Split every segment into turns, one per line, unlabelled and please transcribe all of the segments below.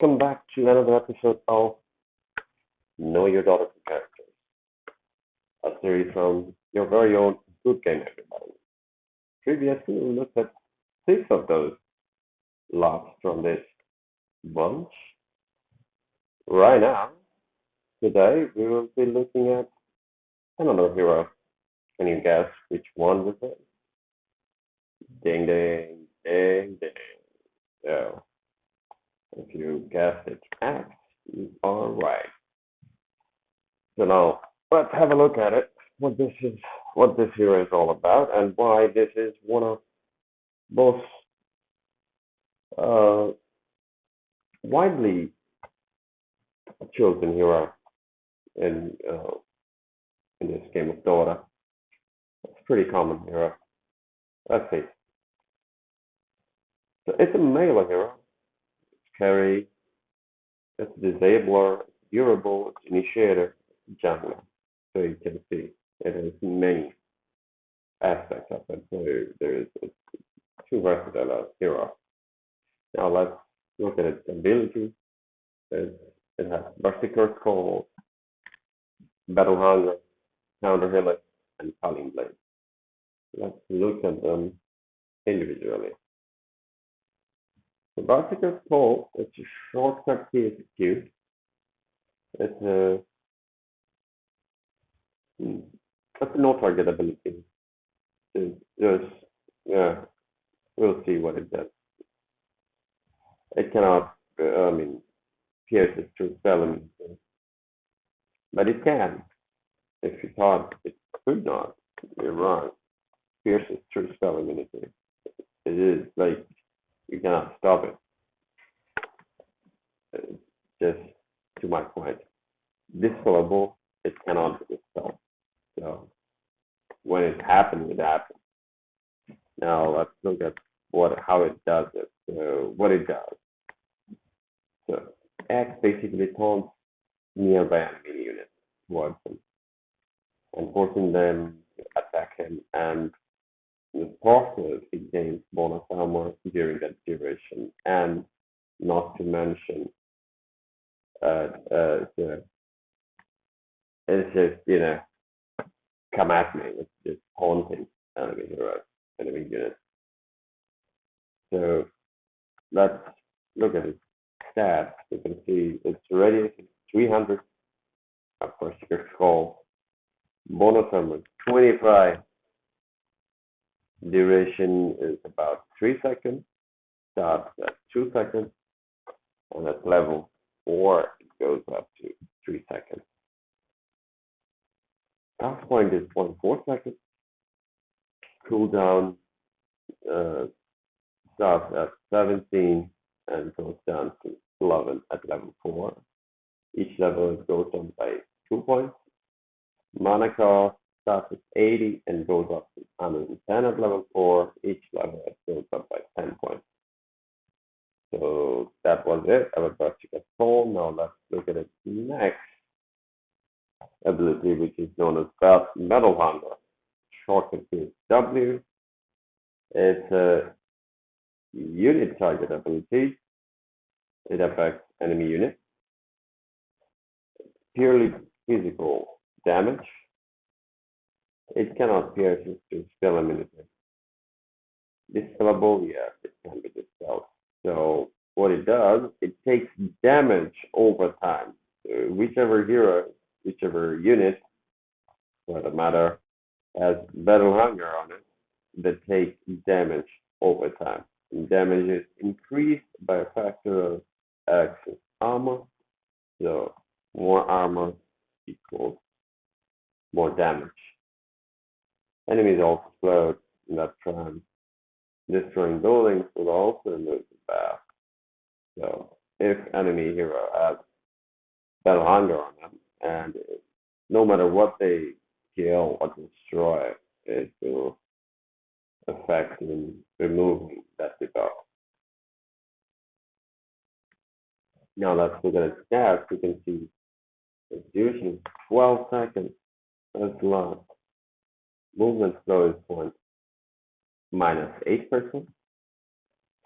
Welcome back to another episode of Know Your Daughter's Characters, a series from your very own Good Game, everybody. Previously, we looked at six of those lots from this bunch. Right now, today, we will be looking at another hero. Can you guess which one was it? Ding, ding, ding, ding. So, if you guessed it X, you are right. So now, let's have a look at it. What this hero is all about, and why this is one of most uh, widely chosen hero in this game of Dota. It's a pretty common hero. Let's see. So it's a melee hero. It's carry. It's disabler. It's durable. It's initiator. It's jungler. So you can see it has many aspects of it. So there is it's too versatile a hero. Now let's look at its ability. It, it has Berserker's Call, Battle Hunger, Counter Helix, and Culling Blade. Let's look at them individually. The Berserker's Call is a shortcut PSQ. It's a hmm, it's a no target ability. It's just yeah, we'll see what it does. It cannot pierce it through spell immunity, but it can. If you thought it could not, you're wrong. Pierces through spell immunity. It is like you cannot stop it. It's just to my point. Dispellable, it cannot be dispelled. So when it happens, it happens. Now let's look at how it does it. What it does. So X basically taunts nearby enemy units towards him and forcing them to attack him, and in the process it gains bonus armor during that duration, and not to mention the it's just come at me. It's just haunting enemy heroes, enemy units. So let's look at its stats. You can see its radius is 300. Of course, you can scroll. Bonus armor 25. Duration is about 3 seconds. Starts at 2 seconds. And at level 4, it goes up to 3 seconds. Cast point is 0.4 seconds. Cooldown uh, starts at 17 and goes down to 11 at level 4. Each level goes down by 2 points. Mana cost starts at 80 and goes up to 110 at level 4. Each level goes up by 10 points. So that was it about Berserker's Call. Now let's look at its next ability, which is known as Battle Hunger. Shortcut is W. It's a unit target ability. It affects enemy units. Purely physical damage. It cannot pierce to spell immunity. Dispellable, yes, it can be dispelled. So what it does, it takes damage over time. Whichever hero, whichever unit, for the matter, has Battle Hunger on it, that takes damage over time. And damage is increased by a factor of X armor. So more armor equals more damage. Enemies also explode in that time. Destroying buildings will also remove the path. So if enemy hero has Battle Hunger on them, and no matter what they kill or destroy, it will affect in removing that debuff. Now let's look at its stats. You can see its duration 12 seconds. That's long. Movement slow is point -8%.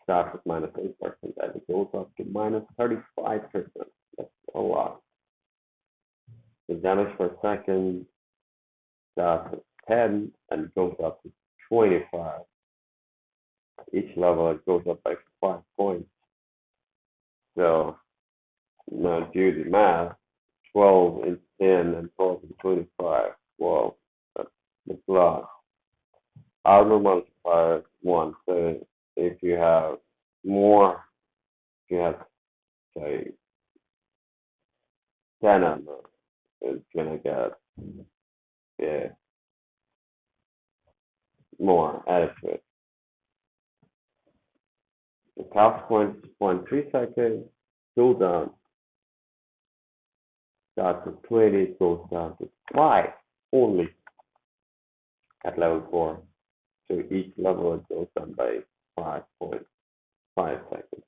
starts at -8%, and it goes up to -35%. That's a lot. The damage per second starts at 10 and goes up to 25. Each level it goes up by 5 points. So now do the math. 12 and 10 and 12 and 25. Well, that's a lot. Armor multiplier is 1. So if you have more, if you have, say, 10 armor, it's going to get yeah, more added to it. The cast point is 0.3 seconds, cooldown starts at 20, goes down to 5 only at level 4. So each level it goes down by 5.5 seconds.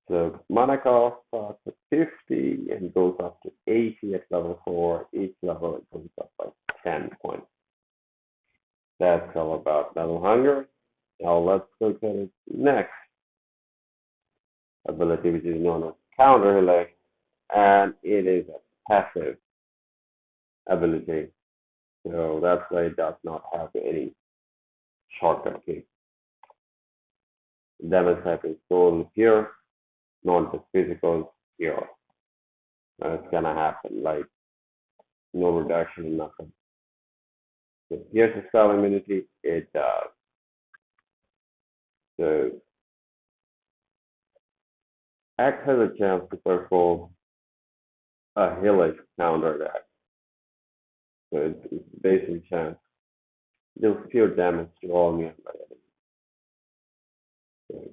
So mana cost starts at 50 and goes up to 80 at level 4. Each level it goes up by 10 points. That's all about Metal Hunger. Now let's look at its next ability, which is known as Counter Helix, and it is a passive ability. So that's why it does not have any shortcut key. Damage type is totally pure, not just physical, pure. And it's gonna happen, like no reduction, nothing. So here's the spell immunity, it does. So X has a chance to perform a Helix counter attack. So it's basically chance. Deals pure damage to all nearby enemies. So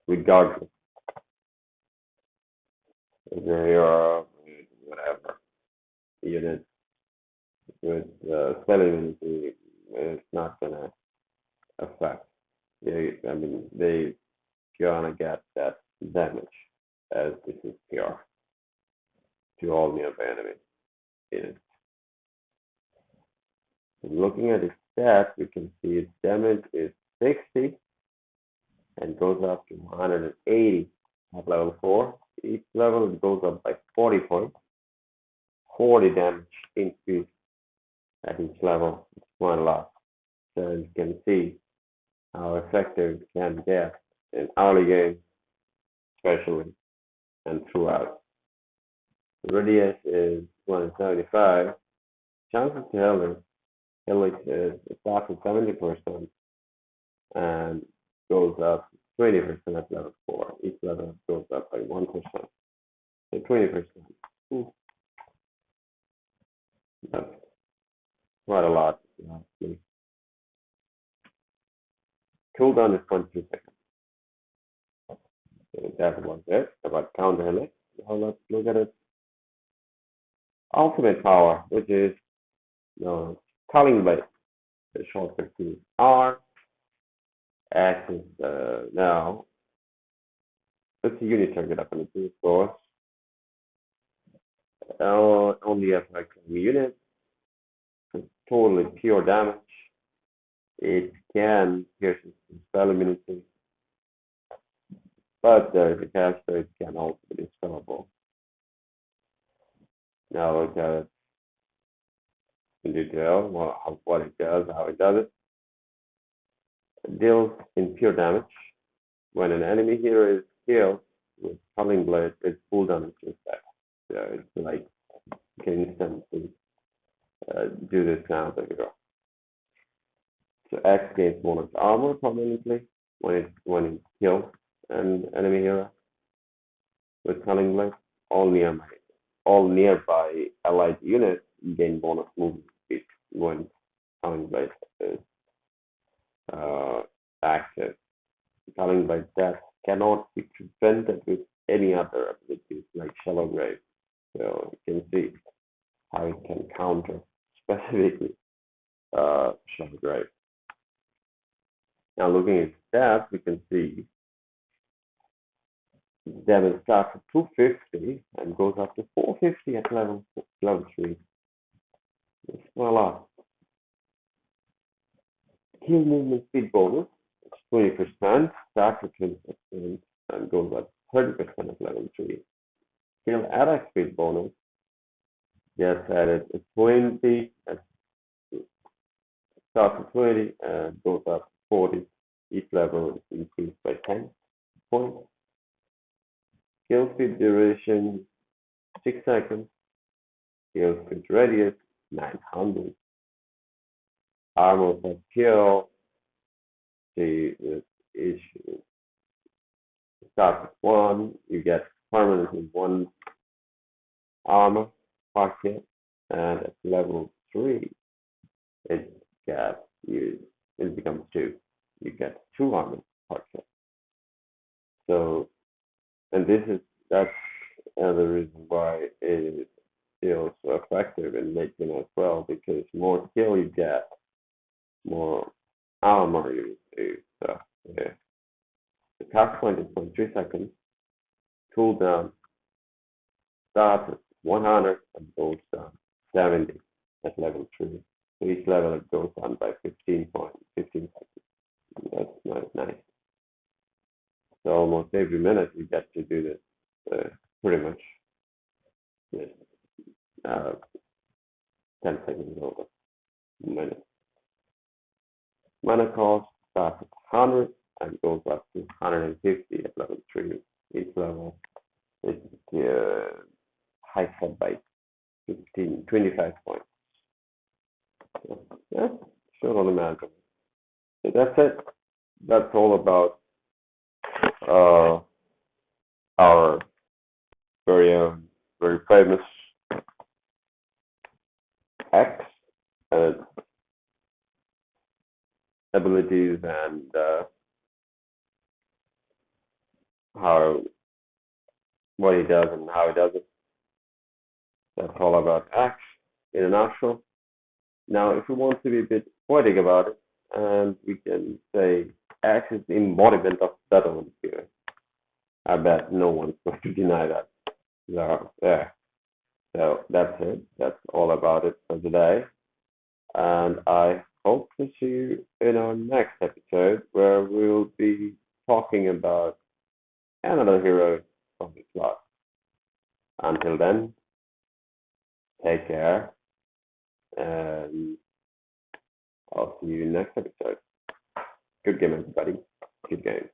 regardless if you're hero, whatever unit with spell immunity, it's not gonna affect. I mean, they gonna get that damage as this is pure to all nearby enemies. It. Looking at its stats, we can see its damage is 60 and goes up to 180 at level 4. Each level it goes up by 40 points. 40 damage increase at each level. It's quite a lot. So you can see how effective it can get in early game, especially, and throughout. The radius is 175. Chances to Helix is starts at 70% and goes up 20% at level 4. Each level goes up by 1%. So 20%. That's quite a lot. Actually. Cooldown is 0.2 seconds. So that was it about Counter Helix. Now let's look at its ultimate power, which is Culling Blade. The shortcut key R. X is now it's a unit target ability, of course. Only affects the unit. It's totally pure damage. It can pierce spell immunity, but there is a catch, so it can also be dispellable. Now look at it in detail, what it does, how it does it. It deals in pure damage. When an enemy hero is killed with Culling Blade, its full damage is back. So it's like you can instantly do this now as a hero. So X gains bonus armor permanently when it kills an enemy hero with Culling Blade. All nearby allied units gain bonus movement speed when Culling Blade is active. Culling Blade death cannot be prevented with any other abilities like Shallow Grave. So you can see how it can counter specifically Shallow Grave. Now looking at stats, we can see damage starts at 250 and goes up to 450 at level 3. It's not a lot. Kill movement speed bonus, 20%, starts at 20%, and goes at 30% of level 3. Skill attack speed bonus gets added at 20, starts at 20, and goes up 40. Each level is increased by 10 points. Skill speed duration 6 seconds. Skill speed radius 900. Armor per skill. The issue starts at 1. You get permanently 1 armor per skill, and at level 3, it becomes 2. You get 2 armor per skill. So, and that's another reason why it feels so effective in making as well, because more skill you get, more armor you receive. So, yeah. The cast point is 0.3 seconds. Cooldown starts at 100 and goes down 70 at level 3. So each level it goes down by 15 seconds. That's nice. So almost every minute you get to do this, pretty much. Yes. 10 seconds over a minute. Mana cost starts at 100 and goes up to 150 at level 3. Each level is hikes up by 25 points. So, yeah, sure on imagine. So that's it. That's all about our very famous X and abilities and what he does and how he does it. That's all about X in a nutshell. Now, if we want to be a bit poetic about it, and we can say X is the embodiment of settlement here. I bet no one's going to deny that. So, yeah. So that's it. That's all about it for today. And I hope to see you in our next episode where we'll be talking about another hero from the slot. Until then, take care, and I'll see you next episode. Good game, everybody. Good game.